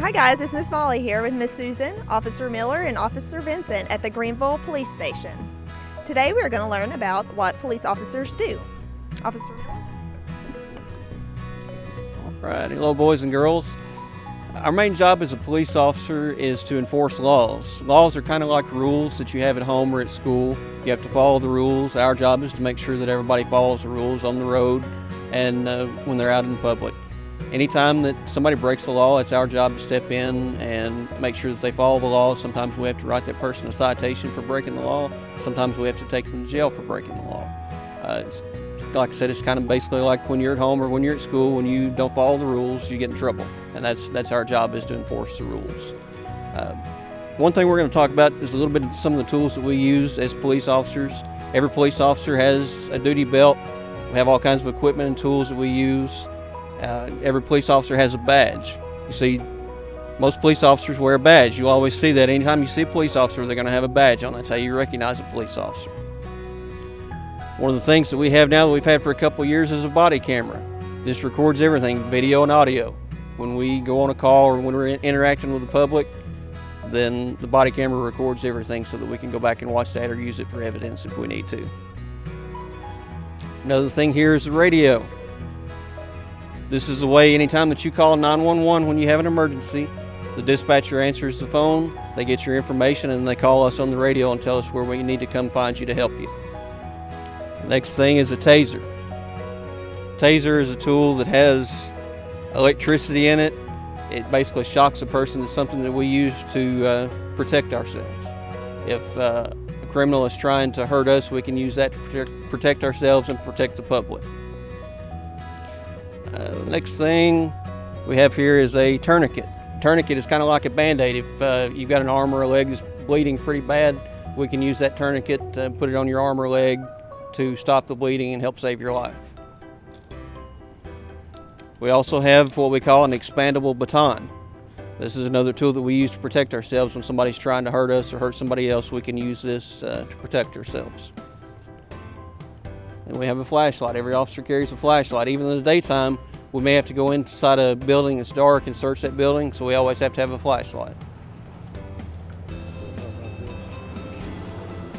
Hi guys, it's Miss Molly here with Miss Susan, Officer Miller, and Officer Vincent at the Greenville Police Station. Today we are going to learn about what police officers do. Officer Miller? All right, hello boys and girls. Our main job as a police officer is to enforce laws. Laws are kind of like rules that you have at home or at school. You have to follow the rules. Our job is to make sure that everybody follows the rules on the road and when they're out in public. Anytime that somebody breaks the law, it's our job to step in and make sure that they follow the law. Sometimes we have to write that person a citation for breaking the law. Sometimes we have to take them to jail for breaking the law. Like I said, it's kind of basically like when you're at home or when you're at school. When you don't follow the rules, you get in trouble. And that's our job, is to enforce the rules. One thing we're going to talk about is a little bit of some of the tools that we use as police officers. Every police officer has a duty belt. We have all kinds of equipment and tools that we use. Every police officer has a badge. You see, most police officers wear a badge. You'll always see that. Anytime you see a police officer, they're going to have a badge on. That's how you recognize a police officer. One of the things that we have now that we've had for a couple of years is a body camera. This records everything, video and audio. When we go on a call or when we're interacting with the public, then the body camera records everything so that we can go back and watch that or use it for evidence if we need to. Another thing here is the radio. This is the way anytime that you call 911 when you have an emergency, the dispatcher answers the phone, they get your information, and they call us on the radio and tell us where we need to come find you to help you. The next thing is a taser. Taser is a tool that has electricity in it. It basically shocks a person. It's something that we use to protect ourselves. If a criminal is trying to hurt us, we can use that to protect ourselves and protect the public. The next thing we have here is a tourniquet. Tourniquet is kind of like a Band-Aid. If you've got an arm or a leg that's bleeding pretty bad, we can use that tourniquet to put it on your arm or leg to stop the bleeding and help save your life. We also have what we call an expandable baton. This is another tool that we use to protect ourselves. When somebody's trying to hurt us or hurt somebody else, we can use this to protect ourselves. And we have a flashlight. Every officer carries a flashlight. Even in the daytime, we may have to go inside a building that's dark and search that building, so we always have to have a flashlight.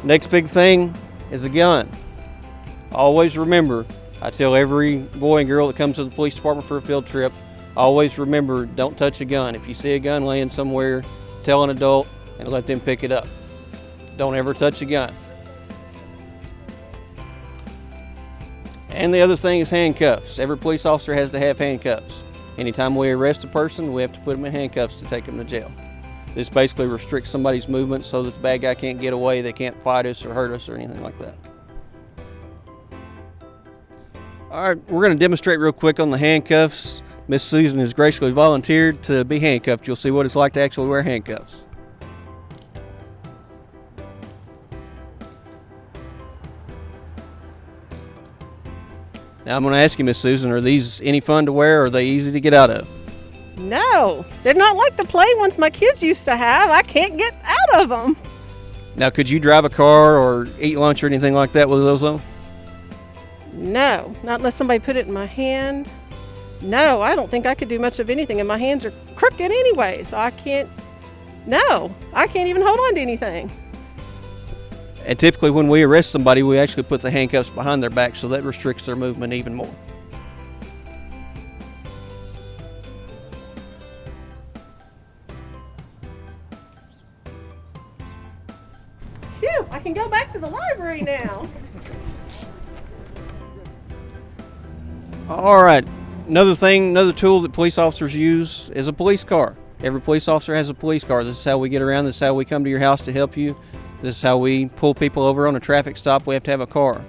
Next big thing is a gun. Always remember, I tell every boy and girl that comes to the police department for a field trip, always remember, don't touch a gun. If you see a gun laying somewhere, tell an adult and let them pick it up. Don't ever touch a gun. And the other thing is handcuffs. Every police officer has to have handcuffs. Anytime we arrest a person, we have to put them in handcuffs to take them to jail. This basically restricts somebody's movement so that the bad guy can't get away, they can't fight us or hurt us or anything like that. All right, we're going to demonstrate real quick on the handcuffs. Miss Susan has graciously volunteered to be handcuffed. You'll see what it's like to actually wear handcuffs. Now I'm going to ask you, Miss Susan, are these any fun to wear, or are they easy to get out of? No, they're not like the play ones my kids used to have. I can't get out of them. Now, could you drive a car or eat lunch or anything like that with those on? No, not unless somebody put it in my hand. No, I don't think I could do much of anything, and my hands are crooked anyway, so I can't even hold on to anything. And typically when we arrest somebody, we actually put the handcuffs behind their back, so that restricts their movement even more. Phew, I can go back to the library now. All right, another tool that police officers use is a police car. Every police officer has a police car. This is how we get around. This is how we come to your house to help you. This is how we pull people over on a traffic stop. We have to have a car.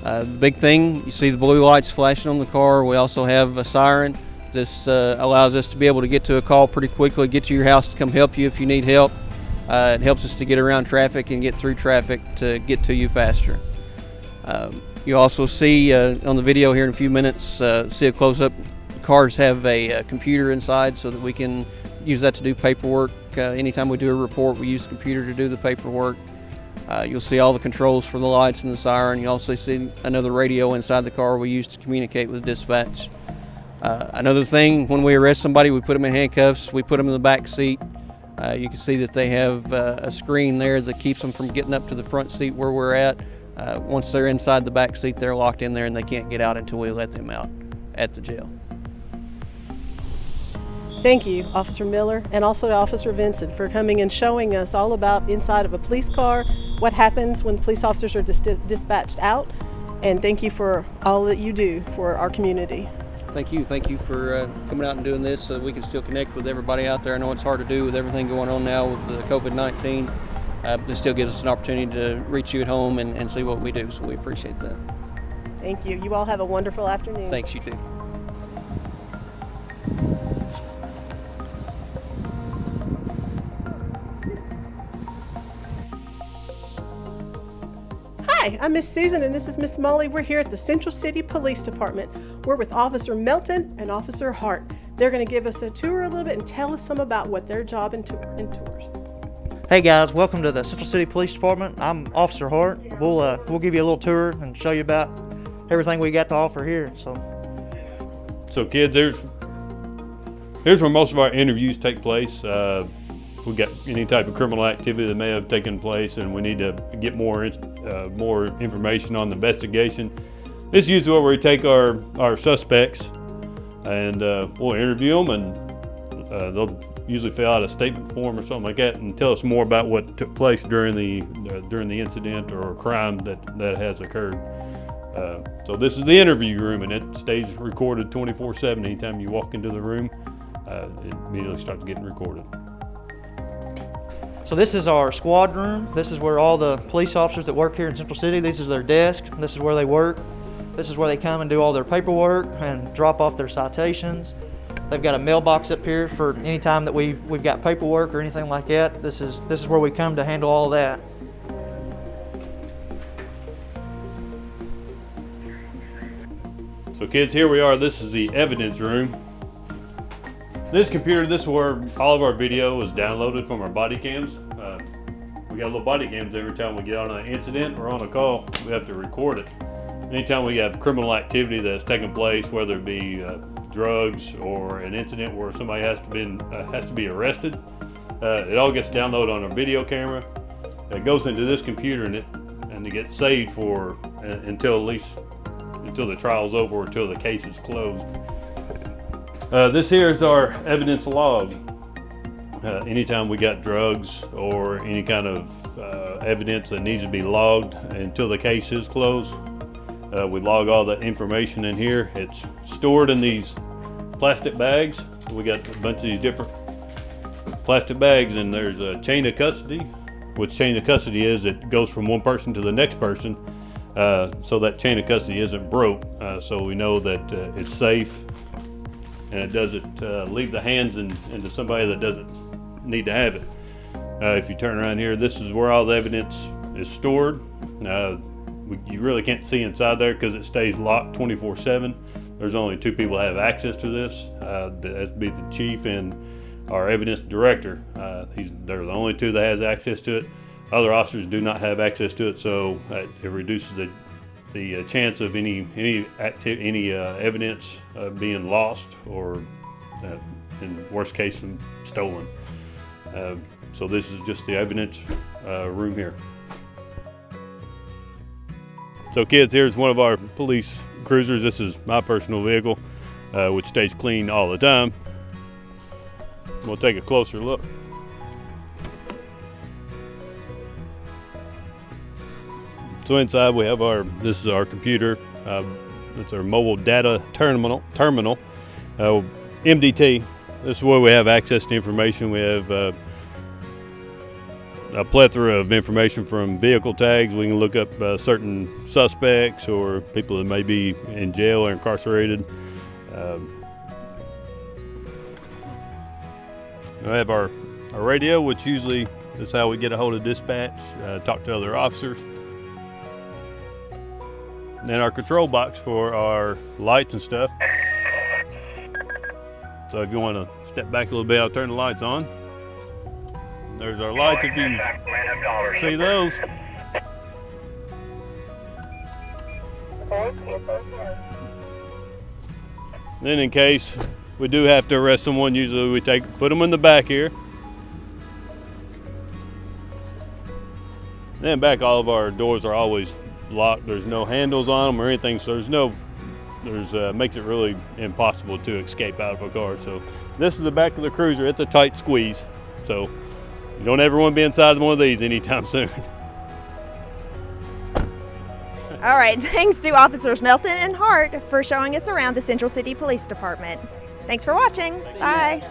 The big thing, you see the blue lights flashing on the car. We also have a siren. This allows us to be able to get to a call pretty quickly, get to your house to come help you if you need help. It helps us to get around traffic and get through traffic to get to you faster. You also see on the video here in a few minutes, see a close-up. Cars have a computer inside so that we can use that to do paperwork. Anytime we do a report, we use the computer to do the paperwork. You'll see all the controls for the lights and the siren. You also see another radio inside the car we use to communicate with dispatch. Another thing, when we arrest somebody, we put them in handcuffs. We put them in the back seat. You can see that they have a screen there that keeps them from getting up to the front seat where we're at. Once they're inside the back seat, they're locked in there and they can't get out until we let them out at the jail. Thank you, Officer Miller, and also to Officer Vincent for coming and showing us all about inside of a police car, what happens when police officers are dispatched out, and thank you for all that you do for our community. Thank you for coming out and doing this so we can still connect with everybody out there. I know it's hard to do with everything going on now with the COVID-19. This still gives us an opportunity to reach you at home and see what we do, so we appreciate that. Thank you. You all have a wonderful afternoon. Thanks, you too. Hi, I'm Miss Susan and this is Miss Molly. We're here at the Central City Police Department. We're with Officer Melton and Officer Hart. They're going to give us a tour a little bit and tell us some about what their job entails. Hey guys, welcome to the Central City Police Department. I'm Officer Hart. We'll give you a little tour and show you about everything we got to offer here. So kids, here's where most of our interviews take place. We got any type of criminal activity that may have taken place, and we need to get more information on the investigation. This is usually where we take our suspects, and we'll interview them, and they'll usually fill out a statement form or something like that, and tell us more about what took place during the incident or crime that has occurred. So this is the interview room, and it stays recorded 24/7. Anytime you walk into the room, it immediately starts getting recorded. So this is our squad room. This is where all the police officers that work here in Central City, this is their desk. This is where they work. This is where they come and do all their paperwork and drop off their citations. They've got a mailbox up here for any time that we've got paperwork or anything like that. This is where we come to handle all that. So kids, here we are. This is the evidence room. This computer, this is where all of our video is downloaded from our body cams. We got little body cams every time we get on an incident or on a call. We have to record it. Anytime we have criminal activity that's taken place, whether it be drugs or an incident where somebody has to be arrested, it all gets downloaded on our video camera. It goes into this computer and it gets saved for until the trial's over or until the case is closed. This here is our evidence log. Anytime we got drugs or any kind of evidence that needs to be logged until the case is closed, we log all that information in here. It's stored in these plastic bags. We got a bunch of these different plastic bags, and there's a chain of custody. Which chain of custody is, it goes from one person to the next person, so that chain of custody isn't broke, so we know that it's safe and it doesn't leave the hands into somebody that doesn't need to have it. If you turn around here, this is where all the evidence is stored. You really can't see inside there because it stays locked 24/7. There's only two people that have access to this. That's be the chief and our evidence director. They're the only two that has access to it. Other officers do not have access to it, so it reduces the chance of any evidence being lost or, in worst case, stolen. So this is just the evidence room here. So kids, here's one of our police cruisers. This is my personal vehicle, which stays clean all the time. We'll take a closer look. So inside we have this is our computer. It's our mobile data terminal. MDT. This is where we have access to information. We have a plethora of information from vehicle tags. We can look up certain suspects or people that may be in jail or incarcerated. We have our radio, which usually is how we get a hold of dispatch, talk to other officers. And then our control box for our lights and stuff. So if you want to step back a little bit, I'll turn the lights on. There's our lights if you see those. Then in case we do have to arrest someone, usually we put them in the back here. Then back, all of our doors are always locked. There's no handles on them or anything, so makes it really impossible to escape out of a car. So this is the back of the Cruiser. It's a tight squeeze, so you don't ever want to be inside one of these anytime soon. All right, thanks to Officers Melton and Hart for showing us around the Central City Police Department. Thanks for watching. Bye.